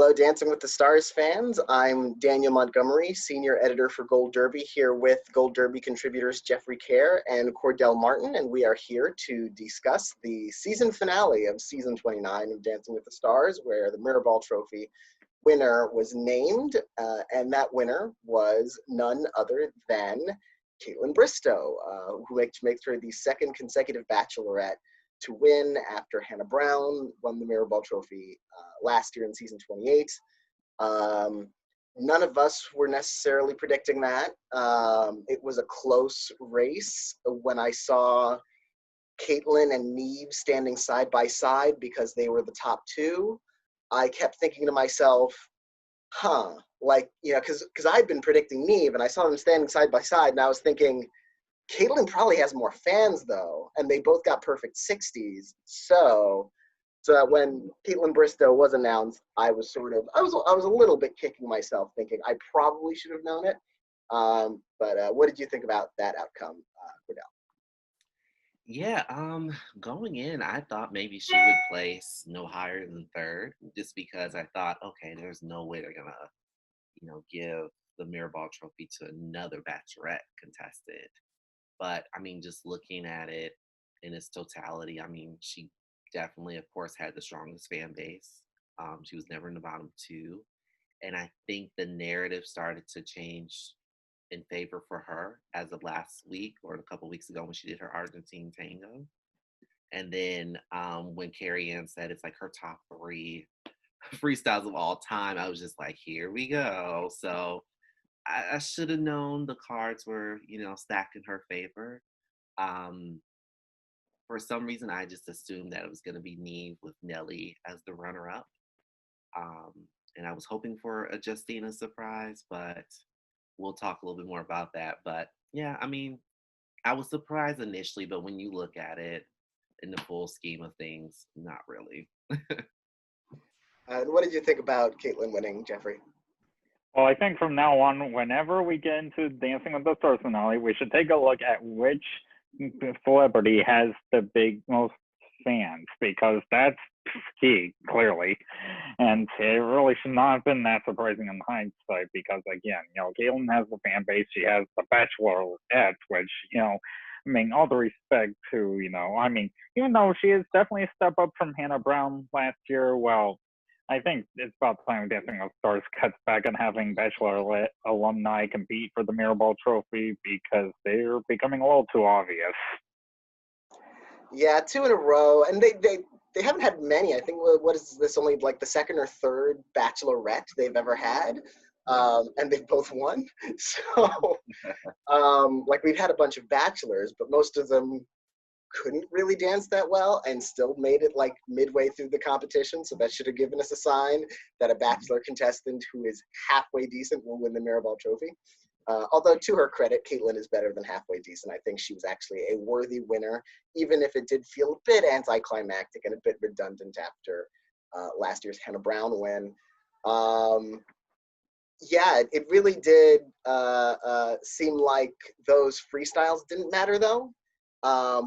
Hello, Dancing with the Stars fans. I'm Daniel Montgomery, senior editor for Gold Derby, here with Gold Derby contributors Jeffrey Kerr and Cordell Martin, and we are here to discuss the season finale of season 29 of Dancing with the Stars, where the Mirrorball Trophy winner was named, and that winner was none other than Kaitlyn Bristowe, who makes her the second consecutive Bachelorette to win after Hannah Brown won the Mirrorball Trophy last year in season 28. None of us were necessarily predicting that. It was a close race when I saw Kaitlyn and Neve standing side by side because they were the top two. I kept thinking to myself, because I'd been predicting Neve and I saw them standing side by side, and I was thinking, Kaitlyn probably has more fans though, and they both got perfect 60s. So that when Kaitlyn Bristowe was announced, I was a little bit kicking myself, thinking I probably should have known it. But what did you think about that outcome, Cordell? Yeah, going in, I thought maybe she would place no higher than third, just because I thought, okay, there's no way they're gonna, give the Mirrorball Trophy to another Bachelorette contestant. But I mean, just looking at it in its totality, I mean, she definitely, of course, had the strongest fan base. She was never in the bottom two. And I think the narrative started to change in favor for her as of last week or a couple weeks ago when she did her Argentine tango. And then when Carrie Ann said it's like her top three freestyles of all time, I was just like, here we go. So I should have known the cards were, stacked in her favor. For some reason, I just assumed that it was going to be Neve with Nelly as the runner-up. And I was hoping for a Justina surprise, but we'll talk a little bit more about that. But yeah, I mean, I was surprised initially, but when you look at it in the full scheme of things, not really. And what did you think about Kaitlyn winning, Jeffrey? Well, I think from now on, whenever we get into Dancing with the Stars finale, we should take a look at which celebrity has the most fans, because that's key, clearly. And it really should not have been that surprising in hindsight, because again, Kaitlyn has the fan base. She has the Bachelorette, which, I mean, all the respect to, I mean, even though she is definitely a step up from Hannah Brown last year, well, I think it's about time Dancing with Stars cuts back on having Bachelor alumni compete for the Mirrorball Trophy, because they're becoming a little too obvious. Yeah, two in a row, and they haven't had many. I think, what is this, only like the second or third Bachelorette they've ever had, and they've both won. So, we've had a bunch of Bachelors, but most of them couldn't really dance that well and still made it like midway through the competition. So that should have given us a sign that a Bachelor contestant who is halfway decent will win the Mirrorball Trophy. Although, to her credit, Kaitlyn is better than halfway decent. I think she was actually a worthy winner, even if it did feel a bit anticlimactic and a bit redundant after last year's Hannah Brown win. Yeah, it really did seem like those freestyles didn't matter, though,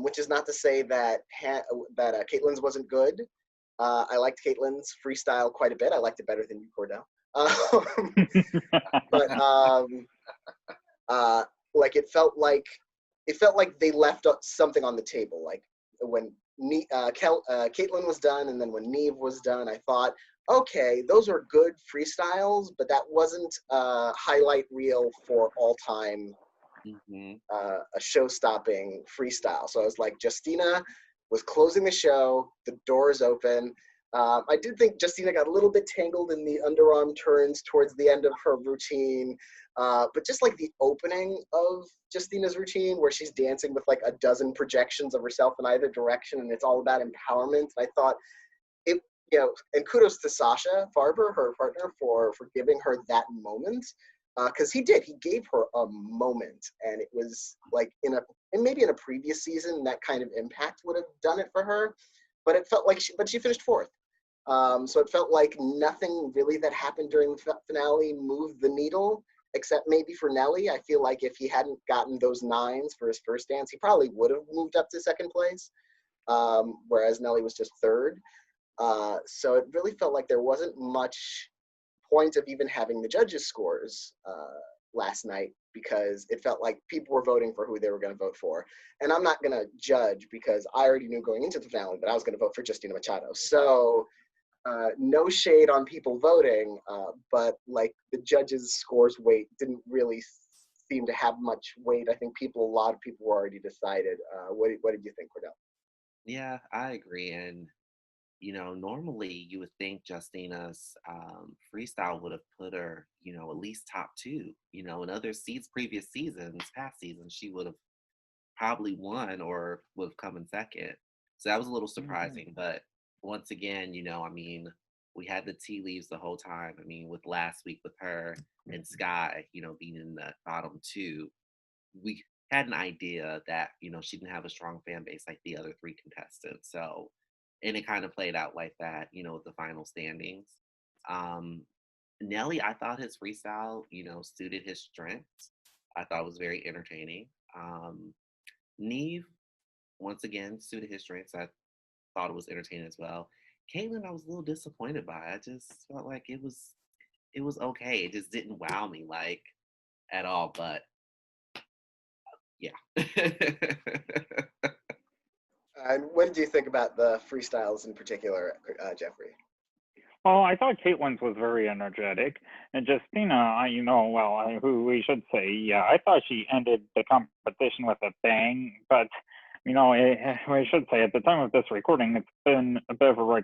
which is not to say that Kaitlyn's wasn't good. I liked Kaitlyn's freestyle quite a bit. I liked it better than you, Cordell. But it felt like they left something on the table. Like when Kaitlyn was done, and then when Neve was done, I thought, okay, those are good freestyles, but that wasn't a highlight reel for all time. A show-stopping freestyle. So I was like, Justina was closing the show. The door is open. I did think Justina got a little bit tangled in the underarm turns towards the end of her routine, but just like the opening of Justina's routine, where she's dancing with like a dozen projections of herself in either direction, and it's all about empowerment. I thought it, and kudos to Sasha Farber, her partner, for giving her that moment. Because he gave her a moment, and it was like maybe in a previous season that kind of impact would have done it for her, but it felt like she finished fourth. So it felt like nothing really that happened during the finale moved the needle, except maybe for Nelly. I feel like if he hadn't gotten those 9s for his first dance, he probably would have moved up to second place, whereas Nelly was just third. So it really felt like there wasn't much point of even having the judges' scores last night, because it felt like people were voting for who they were going to vote for. And I'm not going to judge because I already knew going into the finale that I was going to vote for Justina Machado. So no shade on people voting, but like the judges' scores weight didn't really seem to have much weight. I think a lot of people were already decided. What did you think, Cordell? Yeah, I agree. And normally you would think Justina's freestyle would have put her, at least top two. In other previous seasons, past seasons, she would have probably won or would have come in second. So that was a little surprising. But once again, we had the tea leaves the whole time. With last week with her and Sky, being in the bottom two, we had an idea that, she didn't have a strong fan base like the other three contestants. So, and it kind of played out like that, with the final standings. Nelly, I thought his freestyle, suited his strengths. I thought it was very entertaining. Neve, once again, suited his strengths. I thought it was entertaining as well. Caitlyn, I was a little disappointed by. I just felt like it was okay. It just didn't wow me like at all. But yeah. And what did you think about the freestyles in particular, Jeffrey? Oh, I thought Caitlin's was very energetic, and Justina, who we should say, yeah, I thought she ended the competition with a bang. But we should say at the time of this recording, it's been a bit of a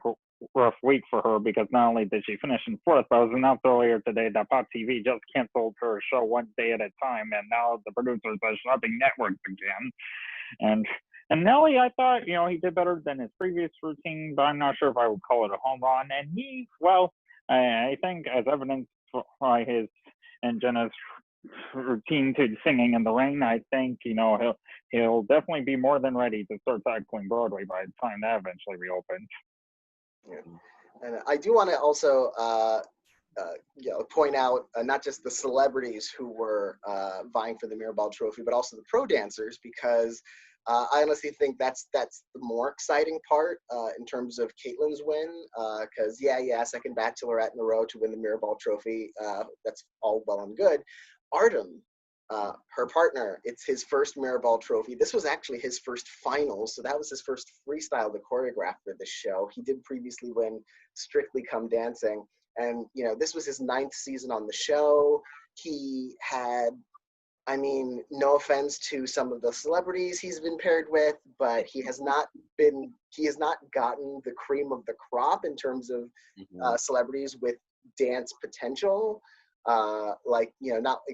rough week for her, because not only did she finish in fourth, but it was announced earlier today that Pop TV just canceled her show one day at a time, and now the producers are shopping networks again. And Nelly, I thought, he did better than his previous routine, but I'm not sure if I would call it a home run. And he, well, I think as evidenced by his and Jenna's routine to singing in the rain, I think, he'll definitely be more than ready to start tackling Broadway by the time that eventually reopens. Yeah. And I do want to also point out not just the celebrities who were vying for the Mirrorball Trophy, but also the pro dancers, because I honestly think that's the more exciting part in terms of Caitlyn's win. Because second Bachelorette in a row to win the Mirrorball Trophy, that's all well and good. Artem, her partner, it's his first Mirrorball Trophy. This was actually his first finals, so that was his first freestyle to choreograph for the show. He did previously win Strictly Come Dancing, and this was his 9th season on the show. He had, no offense to some of the celebrities he's been paired with, but he has not gotten the cream of the crop in terms of celebrities with dance potential.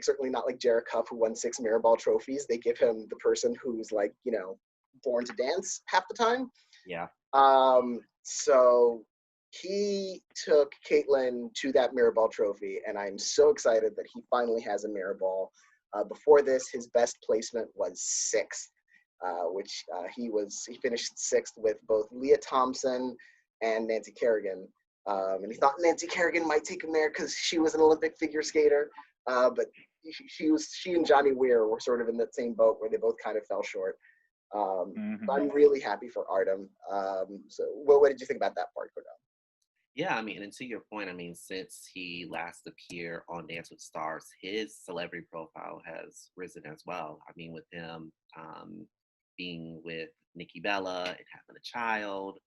Certainly not like Jared Huff, who won 6 Mirrorball trophies. They give him the person who's born to dance half the time. Yeah. So he took Caitlyn to that Mirrorball trophy, and I'm so excited that he finally has a Mirrorball. Before this, his best placement was 6th, which he finished 6th with both Leah Thompson and Nancy Kerrigan. And he thought Nancy Kerrigan might take him there because she was an Olympic figure skater, but she and Johnny Weir were sort of in that same boat where they both kind of fell short. So I'm really happy for Artem. So what did you think about that part, Cordell? Yeah, and to your point, since he last appeared on Dance with Stars, his celebrity profile has risen as well. With him being with Nikki Bella and having a child,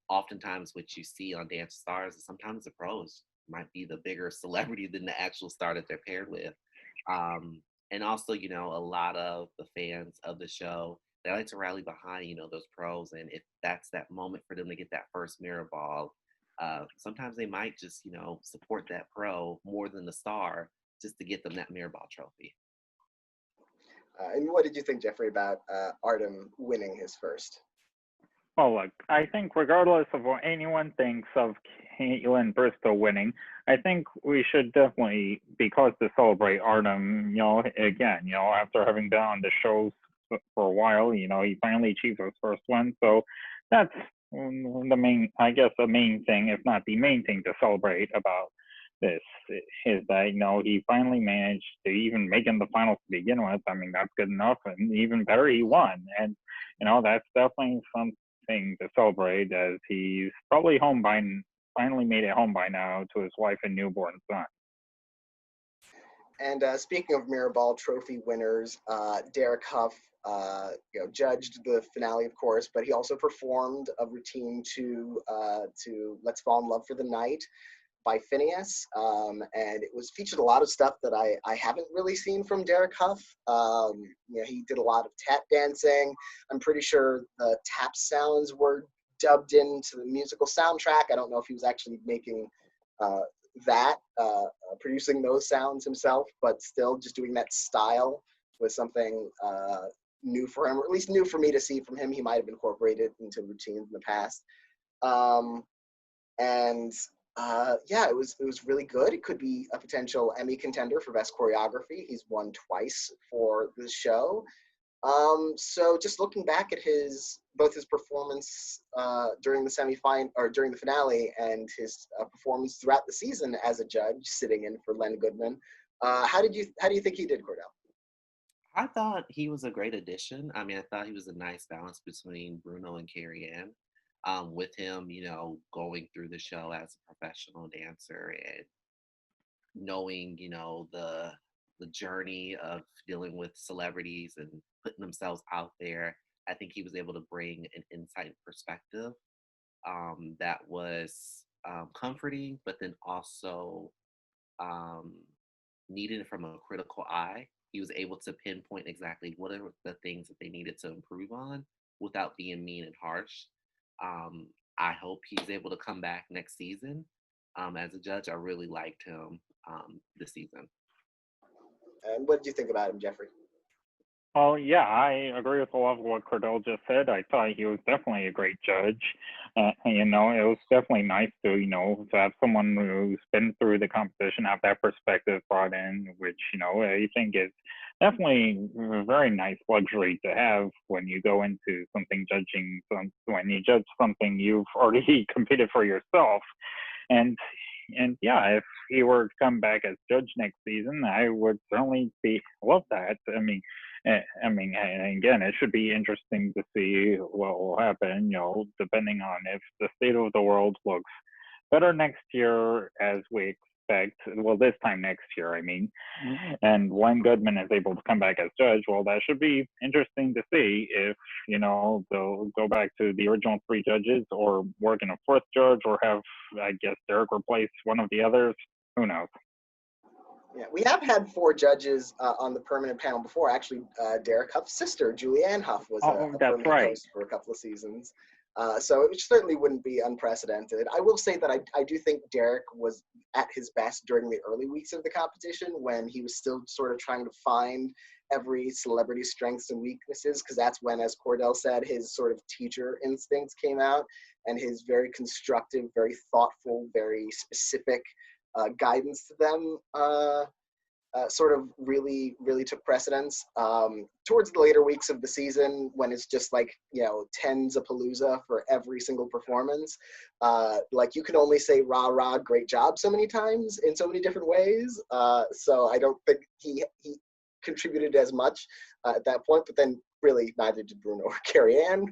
oftentimes what you see on Dance with Stars is sometimes the pros might be the bigger celebrity than the actual star that they're paired with. And also, a lot of the fans of the show, they like to rally behind, those pros. And if that's that moment for them to get that first mirror ball, sometimes they might just, support that pro more than the star just to get them that Mirrorball trophy. And what did you think, Jeffrey, about Artem winning his first? Well, look, I think regardless of what anyone thinks of Caitlyn Bristol winning, I think we should definitely be cause to celebrate Artem, again, after having been on the shows for a while, he finally achieved his first one. So that's the main thing, if not the main thing to celebrate about this is that, he finally managed to even make in the finals to begin with. That's good enough, and even better, he won. And, that's definitely something to celebrate, as he's probably home by finally made it home by now to his wife and newborn son. And speaking of Mirrorball Trophy winners, Derek Hough, judged the finale, of course, but he also performed a routine to "Let's Fall in Love for the Night" by Phineas, and it was featured a lot of stuff that I haven't really seen from Derek Hough. He did a lot of tap dancing. I'm pretty sure the tap sounds were dubbed into the musical soundtrack. I don't know if he was actually making producing those sounds himself, but still just doing that style was something new for him, or at least new for me to see from him. He might have incorporated into routines in the past. It was really good. It could be a potential Emmy contender for best choreography. He's won twice for the show. So just looking back at both his performance during the finale and his performance throughout the season as a judge, sitting in for Len Goodman, how do you think he did, Cordell? I thought he was a great addition. I mean, I thought he was a nice balance between Bruno and Carrie Ann. With him, going through the show as a professional dancer and knowing, the journey of dealing with celebrities and putting themselves out there. I think he was able to bring an insight and perspective that was comforting, but then also needed from a critical eye. He was able to pinpoint exactly what are the things that they needed to improve on without being mean and harsh. I hope he's able to come back next season as a judge. I really liked him this season. And what did you think about him, Jeffrey? Oh, yeah, I agree with a lot of what Cordell just said. I thought he was definitely a great judge. It was definitely nice to have someone who's been through the competition, have that perspective brought in, which, I think is definitely a very nice luxury to have when you go into something when you judge something you've already competed for yourself. And yeah, if he were to come back as judge next season, I would certainly love that. I mean, and again, it should be interesting to see what will happen, depending on if the state of the world looks better next year as we expect. Well, this time next year, I mean. And when Goodman is able to come back as judge, well, that should be interesting to see if, they'll go back to the original three judges or work in a fourth judge or have, I guess, Derek replace one of the others. Who knows? Yeah, we have had 4 judges on the permanent panel before. Actually, Derek Hough's sister, Julianne Hough, was a permanent host for a couple of seasons. So it certainly wouldn't be unprecedented. I will say that I do think Derek was at his best during the early weeks of the competition when he was still sort of trying to find every celebrity's strengths and weaknesses, because that's when, as Cordell said, his sort of teacher instincts came out and his very constructive, very thoughtful, very specific guidance to them sort of really took precedence. Towards the later weeks of the season, when it's just like, tens of palooza for every single performance, like you can only say rah rah, great job so many times in so many different ways. So I don't think he contributed as much at that point, but then really neither did Bruno or Carrie Ann.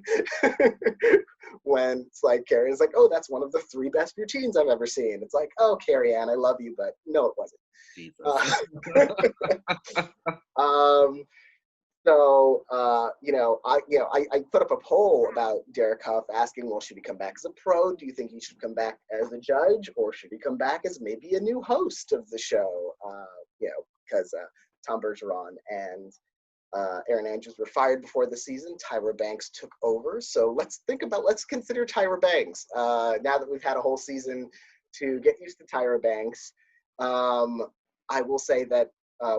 When it's like Carrie Ann's like, oh, that's one of the 3 best routines I've ever seen. It's like, oh, Carrie Ann, I love you, but no, it wasn't. I put up a poll about Derek Hough asking, well, should he come back as a pro? Do you think he should come back as a judge, or should he come back as maybe a new host of the show? Because Tom Bergeron and Aaron Andrews were fired before the season. Tyra Banks took over. So let's consider Tyra Banks. Now that we've had a whole season to get used to Tyra Banks, I will say that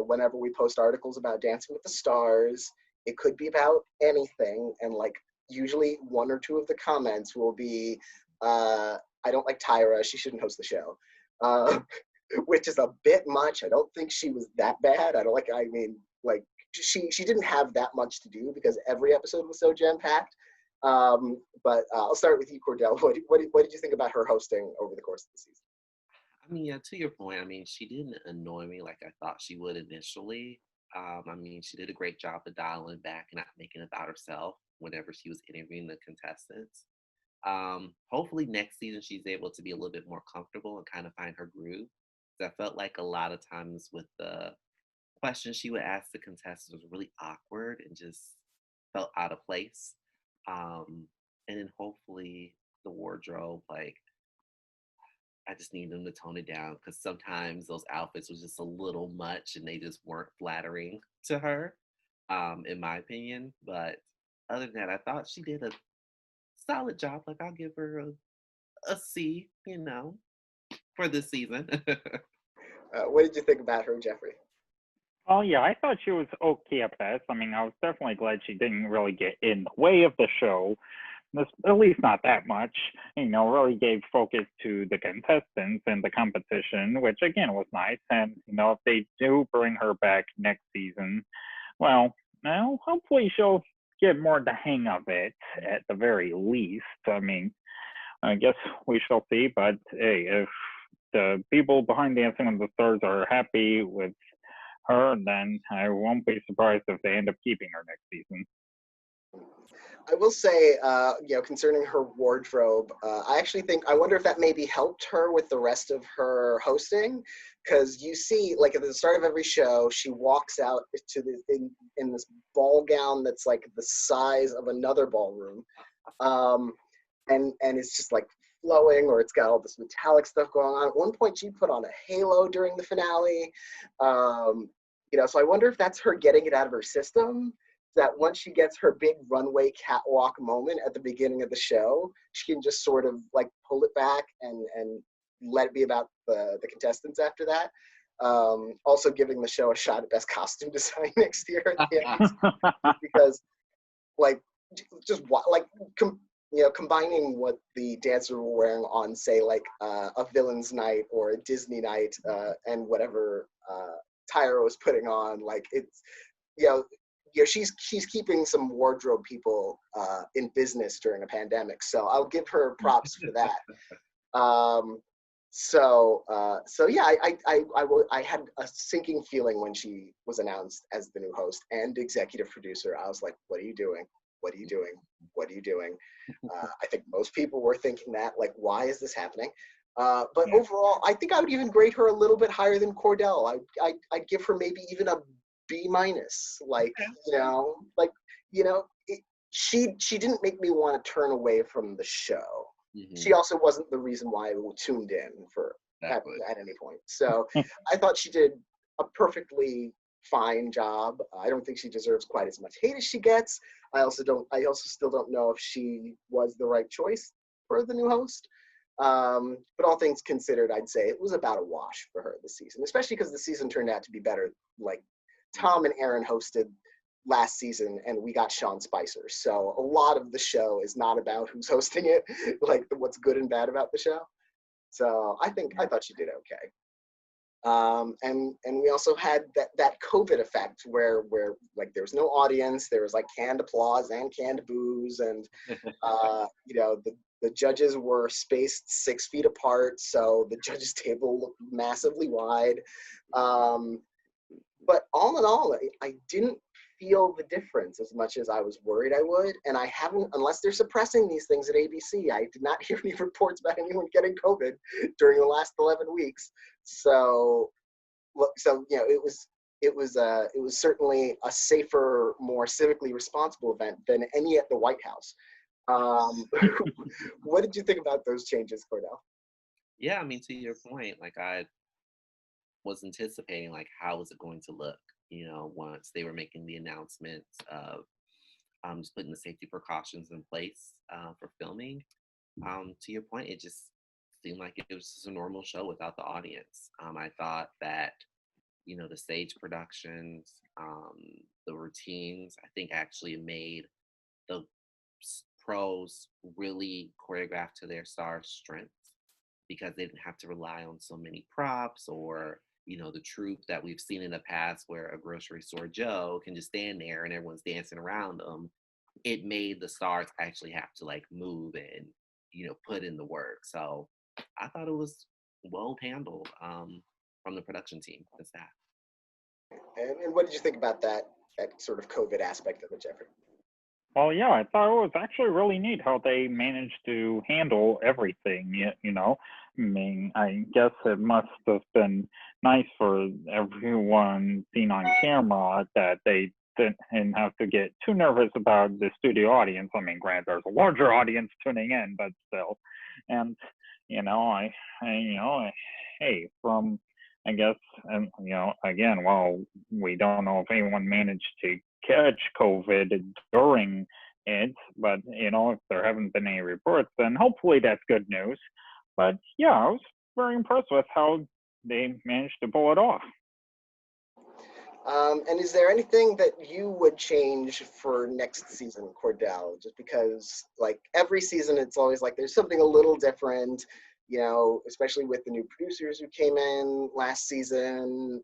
whenever we post articles about Dancing with the Stars, it could be about anything. And like usually 1 or 2 of the comments will be, I don't like Tyra, she shouldn't host the show. Which is a bit much. I don't think she was that bad. She didn't have that much to do because every episode was so jam-packed. But I'll start with you, Cordell. What did you think about her hosting over the course of the season? I mean, to your point, I mean, she didn't annoy me like I thought she would initially. I mean, she did a great job of dialing back and not making it about herself whenever she was interviewing the contestants. Hopefully next season she's able to be a little bit more comfortable and kind of find her groove. 'Cause I felt like a lot of times with the questions she would ask the contestants was really awkward and just felt out of place. Um, and then hopefully the wardrobe, like I just need them to tone it down because sometimes those outfits was just a little much and they just weren't flattering to her, in my opinion. But other than that, I thought she did a solid job. Like I'll give her a C, for this season. What did you think about her, Jeffrey? Oh yeah, I thought she was okay at best. I mean, I was definitely glad she didn't really get in the way of the show. At least not that much. Really gave focus to the contestants and the competition, which again was nice. And if they do bring her back next season, well, hopefully she'll get more the hang of it at the very least. I mean, I guess we shall see. But hey, if the people behind Dancing with the Stars are happy with her, then I won't be surprised if they end up keeping her next season. I will say, concerning her wardrobe, I wonder if that maybe helped her with the rest of her hosting, because you see, like at the start of every show, she walks out to in this ball gown that's like the size of another ballroom, and it's just like flowing, or it's got all this metallic stuff going on. At one point, she put on a halo during the finale, so I wonder if that's her getting it out of her system, that once she gets her big runway catwalk moment at the beginning of the show, she can just sort of like pull it back and let it be about the contestants after that. Also giving the show a shot at best costume design next year at the end, because like just like combining what the dancers were wearing on, say, like a villain's night or a Disney night, and whatever Tyra was putting on, like it's she's keeping some wardrobe people in business during a pandemic, so I'll give her props for that. So yeah, I had a sinking feeling when she was announced as the new host and executive producer. I was like, what are you doing? What are you doing? What are you doing? I think most people were thinking that, like, why is this happening? But overall, I think I would even grade her a little bit higher than Cordell. I'd give her maybe even a B minus. Like, she didn't make me want to turn away from the show. Mm-hmm. She also wasn't the reason why I tuned in at any point. So I thought she did a perfectly fine job. I don't think she deserves quite as much hate as she gets. I also still don't know if she was the right choice for the new host. But all things considered, I'd say it was about a wash for her this season, especially because the season turned out to be better. Like Tom and Aaron hosted last season and we got Sean Spicer. So a lot of the show is not about who's hosting it, like what's good and bad about the show. So I thought she did okay. And we also had that COVID effect where like there was no audience, there was like canned applause and canned boos, and the judges were spaced 6 feet apart, so the judges table looked massively wide. But all in all, I didn't feel the difference as much as I was worried I would. And I haven't, unless they're suppressing these things at ABC, I did not hear any reports about anyone getting COVID during the last 11 weeks. So it was certainly a safer, more civically responsible event than any at the White House. What did you think about those changes, Cordell? Yeah, I mean, to your point, like I was anticipating, like, how was it going to look, once they were making the announcements of just putting the safety precautions in place for filming. To your point, it just seemed like it was just a normal show without the audience. I thought that, the stage productions, the routines, I think actually made the pros really choreograph to their stars' strengths because they didn't have to rely on so many props or the troupe that we've seen in the past where a grocery store Joe can just stand there and everyone's dancing around them. It made the stars actually have to like move and put in the work. So I thought it was well handled from the production team and staff. And what did you think about that sort of COVID aspect of it, Jeffrey? Well, yeah, I thought it was actually really neat how they managed to handle everything. You know, I mean, I guess it must have been nice for everyone seen on camera that they didn't have to get too nervous about the studio audience. I mean, granted, there's a larger audience tuning in, but still. And hey, from I guess, and again, while we don't know if anyone managed to catch COVID during it, but if there haven't been any reports, then hopefully that's good news. But yeah, I was very impressed with how they managed to pull it off. And is there anything that you would change for next season, Cordell? Just because, like, every season, it's always like there's something a little different, especially with the new producers who came in last season.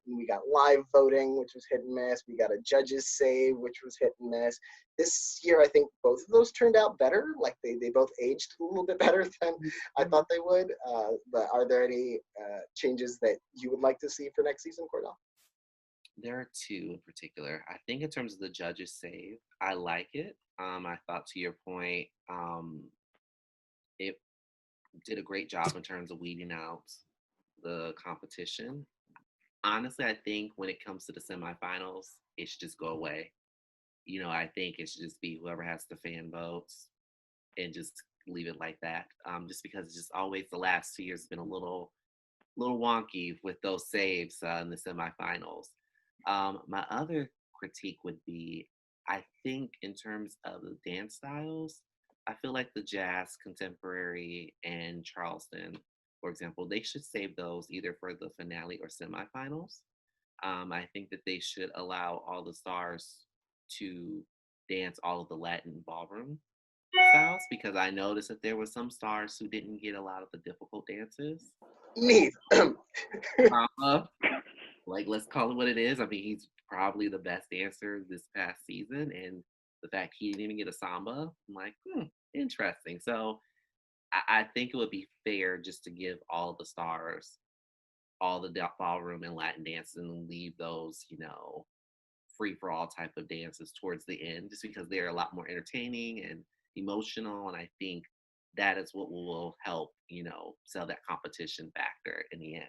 We got live voting, which was hit and miss. We got a judges save, which was hit and miss. This year, I think both of those turned out better. Like, they both aged a little bit better than I thought they would. But are there any changes that you would like to see for next season, Cordell? There are two in particular. I think in terms of the judges save, I like it. I thought, to your point, it did a great job in terms of weeding out the competition. Honestly, I think when it comes to the semifinals, it should just go away. I think it should just be whoever has the fan votes and just leave it like that. Just because it's just always the last 2 years has been a little wonky with those saves in the semifinals. My other critique would be, I think in terms of the dance styles, I feel like the jazz, contemporary, and Charleston, for example, they should save those either for the finale or semifinals. I think that they should allow all the stars to dance all of the Latin ballroom styles, because I noticed that there were some stars who didn't get a lot of the difficult dances. Neat. Like, let's call it what it is. I mean, he's probably the best dancer this past season, and the fact he didn't even get a samba, I'm like, interesting. So I think it would be fair just to give all the stars all the ballroom and Latin dances and leave those, free for all type of dances towards the end, just because they're a lot more entertaining and emotional. And I think that is what will help, sell that competition factor in the end.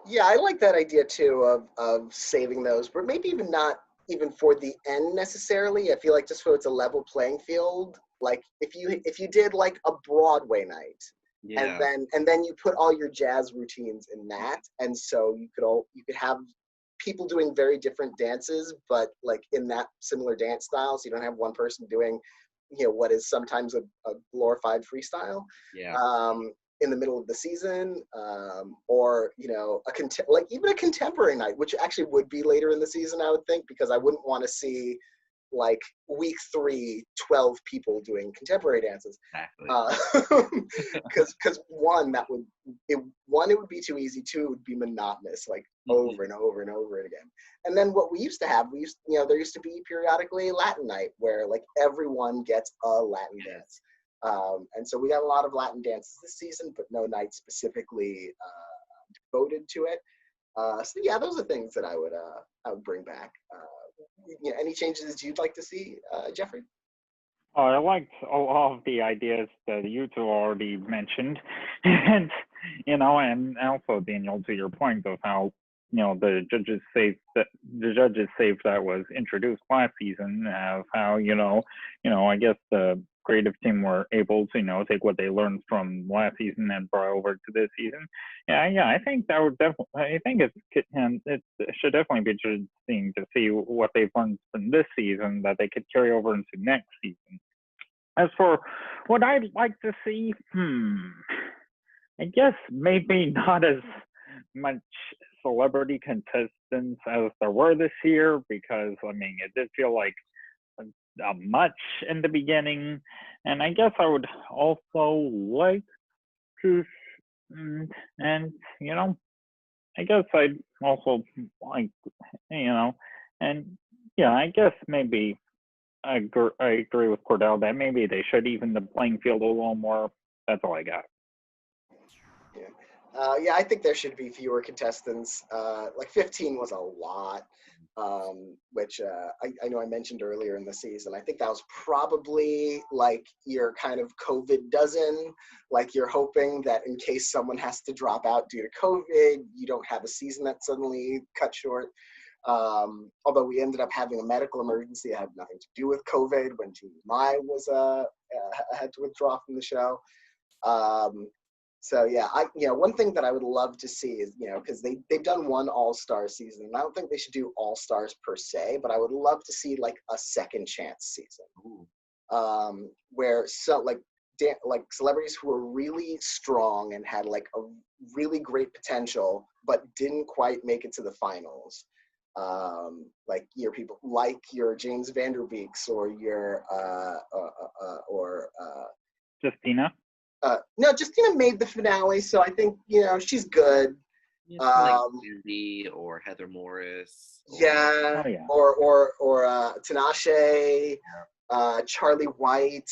Yeah, I like that idea too of saving those, but maybe even not even for the end necessarily. I feel like just so it's a level playing field. Like if you did like a Broadway night, Yeah. and then you put all your jazz routines in that, and so you could have people doing very different dances, but like in that similar dance style. So you don't have one person doing, what is sometimes a glorified freestyle. Yeah. In the middle of the season, or like even a contemporary night, which actually would be later in the season, I would think, because I wouldn't want to see like week 3, 12 people doing contemporary dances. Exactly. Because one, it would be too easy. 2, it would be monotonous, like over and over and over again. And then what we used to have, there used to be periodically Latin night where like everyone gets a Latin dance. And so we got a lot of Latin dances this season, but no night specifically devoted to it. So yeah, those are things that I would bring back. Any changes you'd like to see, Jeffrey? I liked all of the ideas that you two already mentioned, and and also Daniel, to your point of how the judges save that was introduced last season, of how I guess the creative team were able to take what they learned from last season and brought over to this season. Yeah, I think that would definitely. I think it should definitely be interesting to see what they've learned from this season that they could carry over into next season. As for what I'd like to see, I guess maybe not as much celebrity contestants as there were this year, because I mean it did feel like much in the beginning, and I guess I would also like to, and I guess I'd also like, and yeah, I guess maybe I agree with Cordell that maybe they should even the playing field a little more. That's all I got. Yeah, I think there should be fewer contestants. Like 15 was a lot. which I know I mentioned earlier in the season. I think that was probably like your kind of COVID dozen, like you're hoping that in case someone has to drop out due to COVID, you don't have a season that suddenly cut short. Although we ended up having a medical emergency that had nothing to do with COVID when Team Mai was had to withdraw from the show. So yeah, one thing that I would love to see is, because they've done one All-Star season, and I don't think they should do All-Stars per se, but I would love to see like a second chance season, where like celebrities who were really strong and had like a really great potential, but didn't quite make it to the finals. Like your people, like your James Vanderbeeks or your Justina. No, Justina made the finale, so I think she's good. Like Cindy or Heather Morris. Yeah, or Tinashe, Charlie White,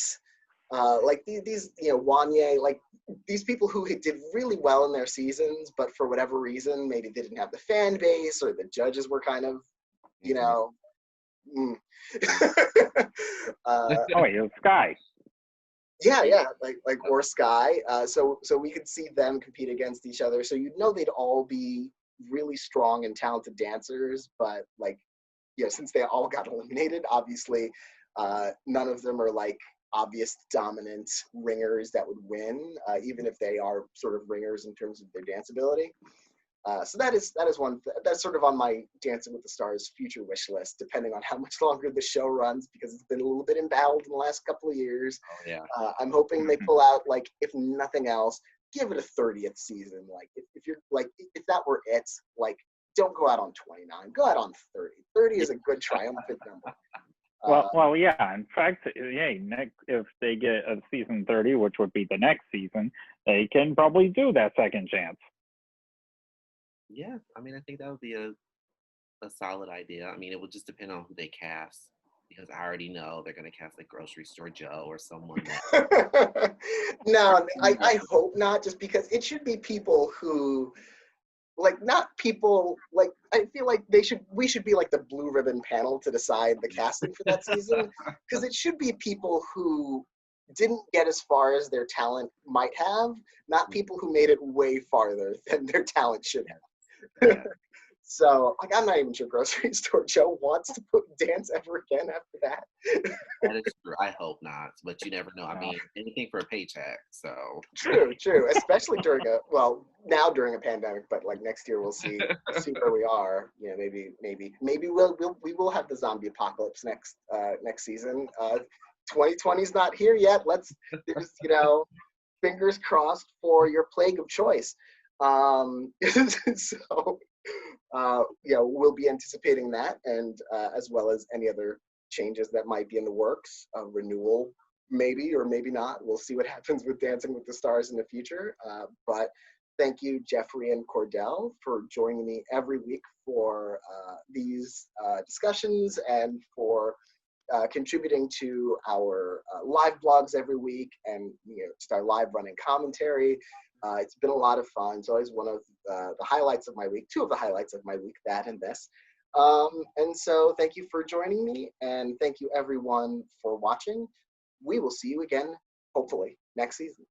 like these Wanye, like these people who did really well in their seasons, but for whatever reason, maybe they didn't have the fan base or the judges were kind of, it was Sky. Yeah, like or Sky. So we could see them compete against each other. So they'd all be really strong and talented dancers, but since they all got eliminated, obviously, none of them are like obvious dominant ringers that would win, even if they are sort of ringers in terms of their dance ability. So that is one that's sort of on my Dancing with the Stars future wish list, depending on how much longer the show runs, because it's been a little bit emboweled in the last couple of years. Oh, yeah. I'm hoping they pull out, like, if nothing else, give it a 30th season. Like, if you're like, if that were it, like, don't go out on 29, go out on 30. 30 is a good triumphant number. Well, yeah. In fact, if they get a season 30, which would be the next season, they can probably do that second chance. Yeah, I mean, I think that would be a solid idea. I mean, it would just depend on who they cast, because I already know they're going to cast like Grocery Store Joe or someone that. No, I hope not, just because it should be people who, like, not people, like, I feel like we should be like the blue ribbon panel to decide the casting for that season, because it should be people who didn't get as far as their talent might have, not people who made it way farther than their talent should have. Yeah. So, like, I'm not even sure Grocery Store Joe wants to dance ever again after that. That is true. I hope not, but you never know. I mean, anything for a paycheck. So true. Especially now during a pandemic, but like next year we'll see where we are. Maybe we will have the zombie apocalypse next season. 2020's not here yet. There's fingers crossed for your plague of choice. We'll be anticipating that, and as well as any other changes that might be in the works, renewal maybe or maybe not. We'll see what happens with Dancing with the Stars in the future. But thank you, Jeffrey and Cordell, for joining me every week for these discussions and for contributing to our live blogs every week and just our live running commentary. It's been a lot of fun. It's always one of the highlights of my week, two of the highlights of my week, that and this. And so thank you for joining me, and thank you everyone for watching. We will see you again, hopefully, next season.